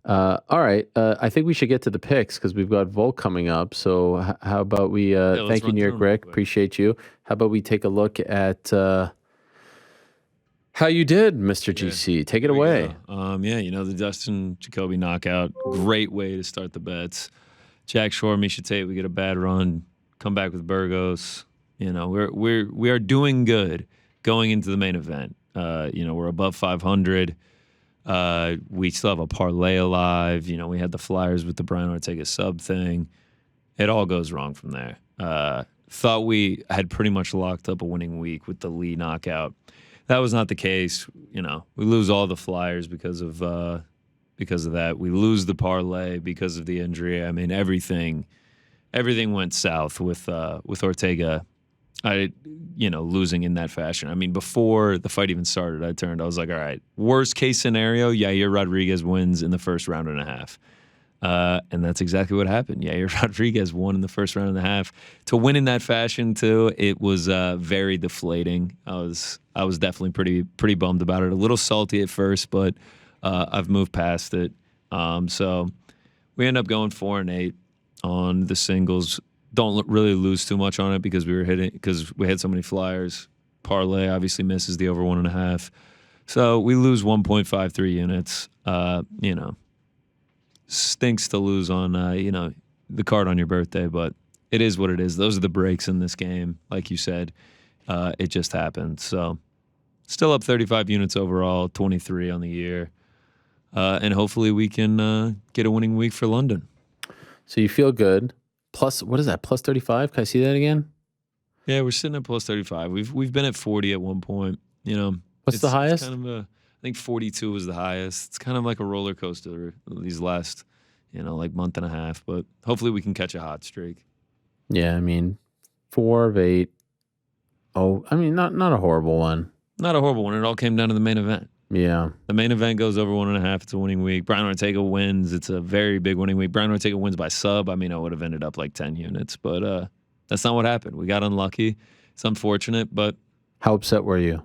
All right. I think we should get to the picks because we've got Volk coming up. So how about we let's thank you, run New through York 'em real Rick. quick. Appreciate you. How about we take a look at how you did, Mr. GC? Take it Here we away. go. The Dustin Jacoby knockout. Great way to start the bets. Jack Shore, Misha Tate, we get a bad run. Come back with Burgos. We are doing good going into the main event. We're above 500. We still have a parlay alive. We had the Flyers with the Brian Ortega sub thing. It all goes wrong from there. Thought we had pretty much locked up a winning week with the Lee knockout. That was not the case. We lose all the Flyers because of that. We lose the parlay because of the injury. I mean, everything went south with Ortega. Losing in that fashion. I mean, before the fight even started, I was like, all right, worst case scenario, Yair Rodriguez wins in the first round and a half. And that's exactly what happened. Yair Rodriguez won in the first round and a half. To win in that fashion, too, it was very deflating. I was definitely pretty bummed about it. A little salty at first, but I've moved past it. So we end up going 4-8 on the singles. Don't really lose too much on it because we had so many Flyers. Parlay obviously misses the over 1.5. So we lose 1.53 units. Stinks to lose on the card on your birthday, but it is what it is. Those are the breaks in this game, like you said. It just happened. So still up 35 units overall, 23 on the year, and hopefully we can get a winning week for London. So you feel good. Plus, what is that? Plus 35? Can I see that again? Yeah, we're sitting at plus 35. We've been at 40 at one point. What's the highest? It's kind of I think 42 was the highest. It's kind of like a roller coaster these last, month and a half. But hopefully we can catch a hot streak. Yeah, I mean, 4 of 8. Oh, I mean, not a horrible one. Not a horrible one. It all came down to the main event. Yeah. The main event goes over 1.5. It's a winning week. Brian Ortega wins. It's a very big winning week. Brian Ortega wins by sub. I mean, I would have ended up like 10 units, but that's not what happened. We got unlucky. It's unfortunate, but... How upset were you?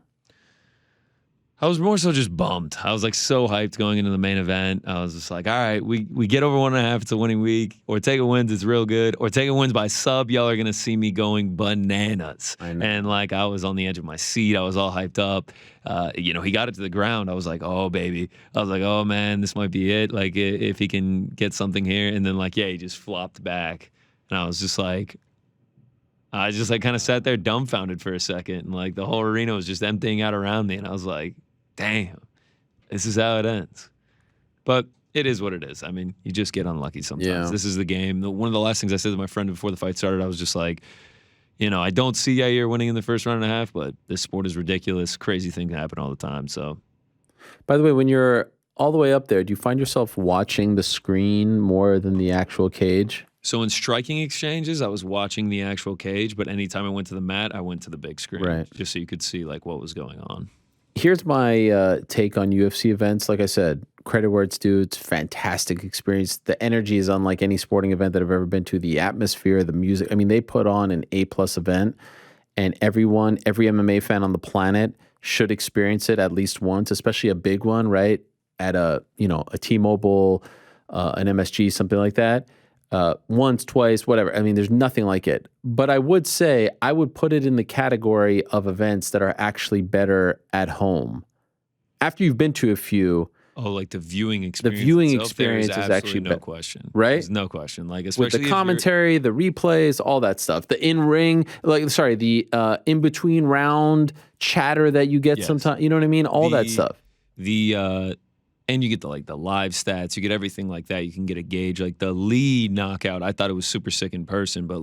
I was more so just bummed. I was like so hyped going into the main event. I was just like, all right, we get over 1.5. It's a winning week. Ortega wins. It's real good. Ortega wins by sub. Y'all are going to see me going bananas. And I was on the edge of my seat. I was all hyped up. He got it to the ground. I was like, oh, baby. I was like, oh, man, this might be it. Like, if he can get something here. And then, he just flopped back. And I was just like... I just kind of sat there dumbfounded for a second. And the whole arena was just emptying out around me. And I was like, damn, this is how it ends. But it is what it is. I mean, you just get unlucky sometimes. Yeah. This is the game. One of the last things I said to my friend before the fight started, I was just like, I don't see Yair winning in the first round and a half, but this sport is ridiculous. Crazy things happen all the time. So, by the way, when you're all the way up there, do you find yourself watching the screen more than the actual cage? So in striking exchanges, I was watching the actual cage, but anytime I went to the mat, I went to the big screen, right, just so you could see what was going on. Here's my take on UFC events. Like I said, credit where it's due. It's a fantastic experience. The energy is unlike any sporting event that I've ever been to. The atmosphere, the music. I mean, they put on an A+ event, and every MMA fan on the planet should experience it at least once, especially a big one, right? At a T-Mobile, an MSG, something like that. Once, twice, whatever. I mean, there's nothing like it. But I would say I would put it in the category of events that are actually better at home. After you've been to a few. Oh, like the viewing experience. The viewing experience is actually no question. Right? There's no question. Especially with the commentary, the replays, all that stuff. The in-ring, the in-between round chatter that you get sometimes. You know what I mean? All that stuff. And you get the live stats, you get everything like that. You can get a gauge. The Lee knockout, I thought it was super sick in person, but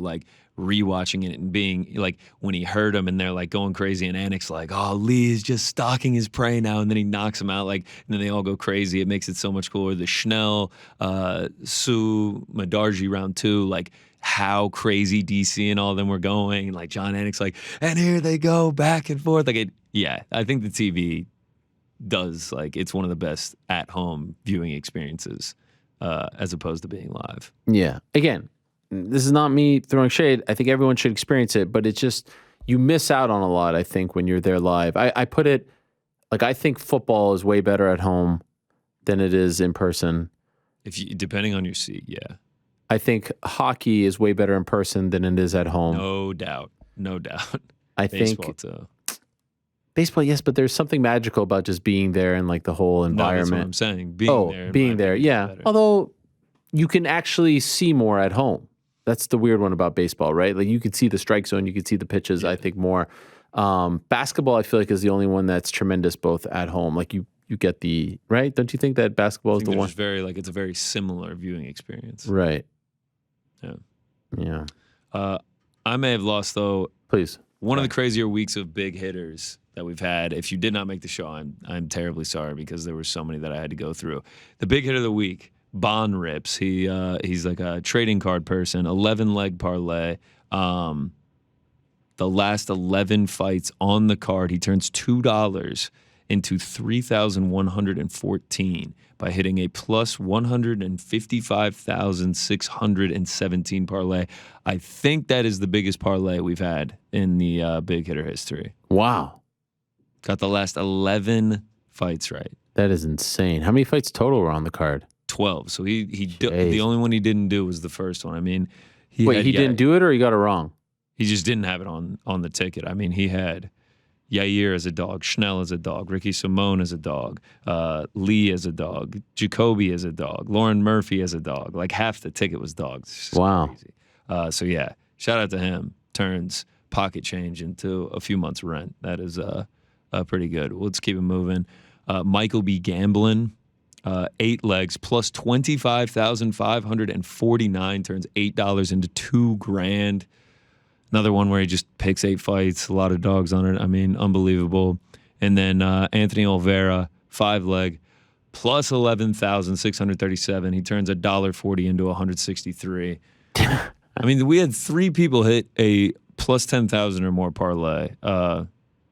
rewatching it and being when he hurt him and they're going crazy and Anik's oh, Lee is just stalking his prey now, and then he knocks him out and then they all go crazy. It makes it so much cooler. The Schnell, Sue, Madarji round 2, how crazy DC and all of them were going. John Anik's and here they go back and forth. I think the TV does it's one of the best at-home viewing experiences as opposed to being live. Yeah. Again, this is not me throwing shade. I think everyone should experience it, but it's just you miss out on a lot, I think, when you're there live. I put it I think football is way better at home than it is in person. Depending on your seat, yeah. I think hockey is way better in person than it is at home. No doubt. I Baseball think too. baseball, yes, but there's something magical about just being there and like the whole No, that's what environment. I'm saying. Being there. in Being my there, opinion, is yeah. better. Although you can actually see more at home. That's the weird one about baseball, right? Like you could see the strike zone, you could see the pitches. I think more. Basketball, I feel like is the only one that's tremendous both at home. Like you get the right. Don't you think that basketball is the one? It's a very similar viewing experience. Right. Yeah. Yeah. I may have lost though. Please. One of the crazier weeks of big hitters that we've had. If you did not make the show, I'm terribly sorry because there were so many that I had to go through. The big hit of the week, Bon Rips. He's like a trading card person. 11-leg parlay. The last 11 fights on the card, he turns $2 into 3,114 by hitting a plus 155,617 parlay. I think that is the biggest parlay we've had in the big hitter history. Wow. Got the last 11 fights right. That is insane. How many fights total were on the card? 12. So the only one he didn't do was the first one. I mean, he didn't do it or he got it wrong? He just didn't have it on the ticket. I mean, he had Yair as a dog, Schnell as a dog, Ricky Simone as a dog, Lee as a dog, Jacoby as a dog, Lauren Murphy as a dog. Like half the ticket was dogs. Wow. Crazy. So yeah, shout out to him. Turns pocket change into a few months' rent. That is pretty good. Well, let's keep it moving. Michael B. Gamblin, 8 legs plus 25,549 turns $8 into $2,000. Another one where he just picks 8 fights, a lot of dogs on it. I mean, unbelievable. And then Anthony Olvera, 5-leg, plus 11,637. He turns $1.40 into 163. I mean, we had 3 people hit a plus 10,000 or more parlay.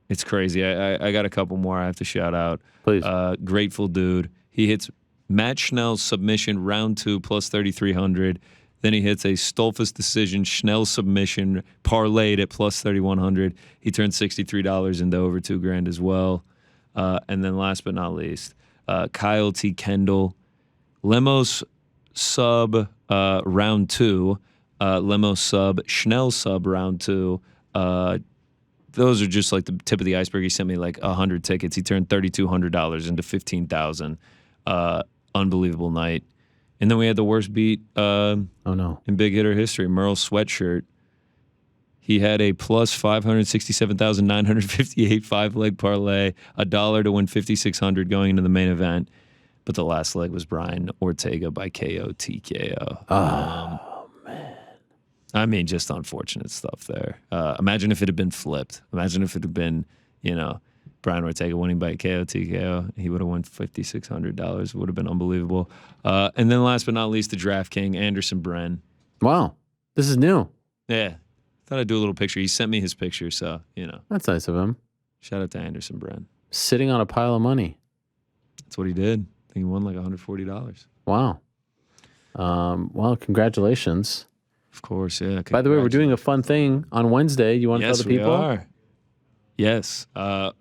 It's crazy. I got a couple more I have to shout out. Please. Grateful dude. He hits Matt Schnell's submission round 2 plus 3,300. Then he hits a Stolfus decision, Schnell submission, parlayed at plus 3,100. He turned $63 into over $2,000 as well. And then last but not least, Kyle T. Kendall, Lemos sub round 2, Lemos sub, Schnell sub round 2. Those are just like the tip of the iceberg. He sent me like 100 tickets. He turned $3,200 into $15,000. Unbelievable night. And then we had the worst beat in big hitter history, Merle Sweatshirt. He had a plus 567,958 5-leg parlay, $1 to win 5,600 going into the main event. But the last leg was Brian Ortega by KO TKO. Oh, man. I mean, just unfortunate stuff there. Imagine if it had been flipped. Imagine if it had been, Brian Ortega winning by KO TKO. He would have won $5,600. It would have been unbelievable. And then last but not least, the Draft King, Anderson Bren. Wow. This is new. Yeah. Thought I'd do a little picture. He sent me his picture, so, That's nice of him. Shout out to Anderson Bren. Sitting on a pile of money. That's what he did. I think he won like $140. Wow. Well, congratulations. Of course, yeah. By the way, we're doing a fun thing on Wednesday. You want to tell the people? Yes, we are. Yes.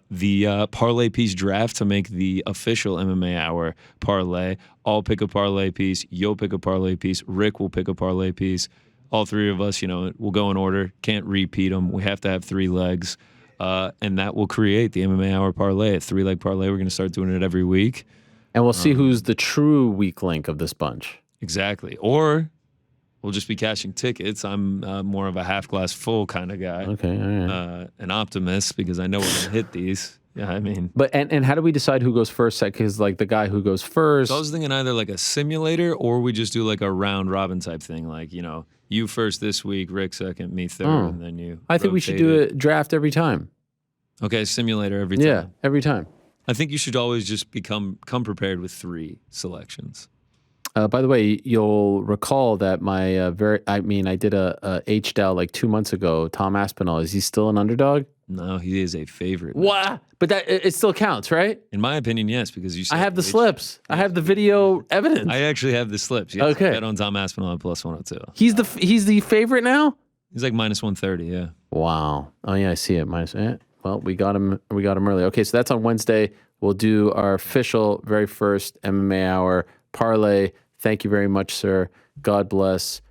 The parlay piece draft to make the official MMA Hour parlay. I'll pick a parlay piece. You'll pick a parlay piece. Rick will pick a parlay piece. All 3 of us, we'll go in order. Can't repeat them. We have to have 3 legs. And that will create the MMA Hour parlay. A 3-leg parlay. We're going to start doing it every week. And we'll see who's the true weak link of this bunch. Exactly. Or we'll just be cashing tickets. I'm more of a half glass full kind of guy. Okay, all right. An optimist because I know we're going to hit these. Yeah, I mean. But and how do we decide who goes first? Because like the guy who goes first. So I was thinking either like a simulator or we just do like a round robin type thing. Like, you first this week, Rick second, me third, and then you. I think we should do a draft every time. Okay, simulator every time. Yeah, every time. I think you should always just come prepared with 3 selections. By the way, you'll recall that my I did a H-Dow like 2 months ago. Tom Aspinall, is he still an underdog? No, he is a favorite. What? But that it still counts, right? In my opinion, yes, because you said I have the slips. I have the video evidence. I actually have the slips. Yes, okay. I bet on Tom Aspinall at plus 102. He's the favorite now? He's like minus 130, yeah. Wow. Oh yeah, I see it. Well, we got him early. Okay, so that's on Wednesday. We'll do our official very first MMA Hour parlay Thank you very much, sir. God bless.